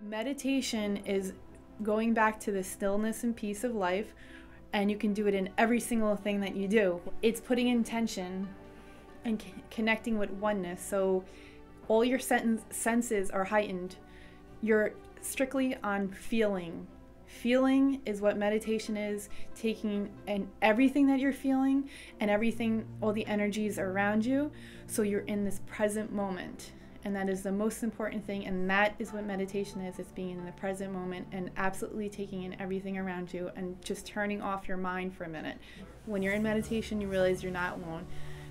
Meditation is going back to the stillness and peace of life, and you can do it in every single thing that you do. It's putting intention and connecting with oneness, so all your senses are heightened. You're strictly on feeling. Feeling is what meditation is, taking everything that you're feeling and everything, all the energies around you, so you're in this present moment. And that is the most important thing, and that is what meditation is. It's being in the present moment and absolutely taking in everything around you and just turning off your mind for a minute. When you're in meditation, you realize you're not alone,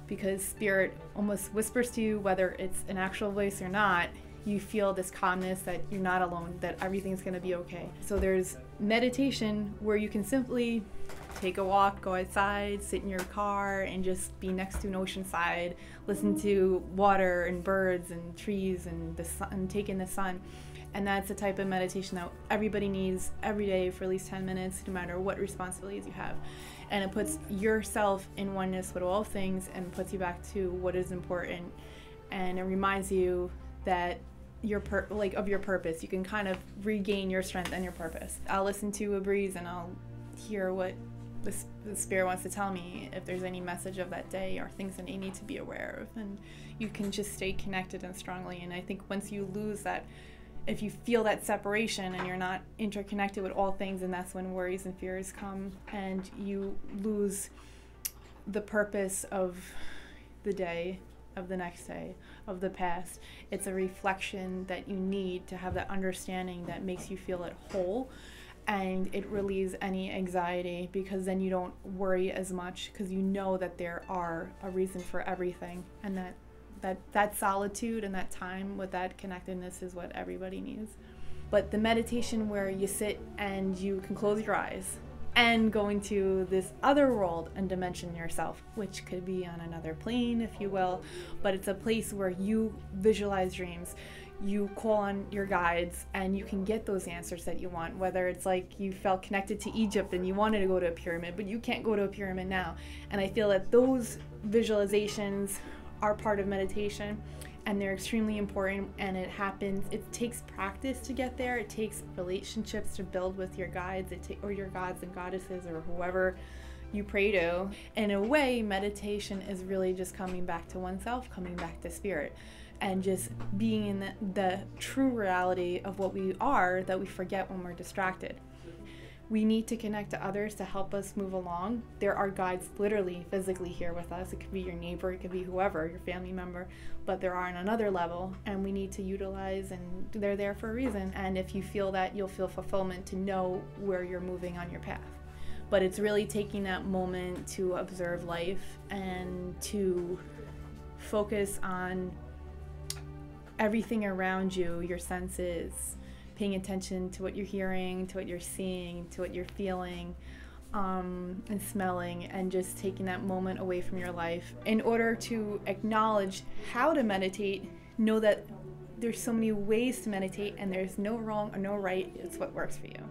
because spirit almost whispers to you, whether it's an actual voice or not. You feel this calmness that you're not alone, that everything's going to be okay. So there's meditation where you can simply take a walk, go outside, sit in your car, and just be next to an ocean side, listen to water and birds and trees and the sun, and take in the sun. And that's the type of meditation that everybody needs every day for at least 10 minutes, no matter what responsibilities you have. And it puts yourself in oneness with all things and puts you back to what is important. And it reminds you that of your purpose. You can kind of regain your strength and your purpose. I'll listen to a breeze and I'll hear what the spirit wants to tell me, if there's any message of that day or things that you need to be aware of, and you can just stay connected and strongly. And I think once you lose that, if you feel that separation and you're not interconnected with all things, and that's when worries and fears come, and you lose the purpose of the day, of the next day, of the past. It's a reflection that you need to have that understanding that makes you feel at whole, and it relieves any anxiety, because then you don't worry as much, because you know that there are a reason for everything, and that solitude and that time with that connectedness is what everybody needs. But the meditation where you sit and you can close your eyes and go into this other world and dimension yourself, which could be on another plane, if you will, but it's a place where you visualize dreams, you call on your guides, and you can get those answers that you want. Whether it's like you felt connected to Egypt and you wanted to go to a pyramid, but you can't go to a pyramid now. And I feel that those visualizations are part of meditation, and they're extremely important, and it takes practice to get there. It takes relationships to build with your guides, or your gods and goddesses, or whoever you pray to. In a way, meditation is really just coming back to oneself, coming back to spirit, and just being in the true reality of what we are, that we forget when we're distracted. We need to connect to others to help us move along. There are guides literally physically here with us. It could be your neighbor, it could be whoever, your family member, but there are on another level, and we need to utilize, and they're there for a reason. And if you feel that, you'll feel fulfillment to know where you're moving on your path. But it's really taking that moment to observe life and to focus on everything around you, your senses, paying attention to what you're hearing, to what you're seeing, to what you're feeling, and smelling, and just taking that moment away from your life. In order to acknowledge how to meditate, know that there's so many ways to meditate, and there's no wrong or no right. It's what works for you.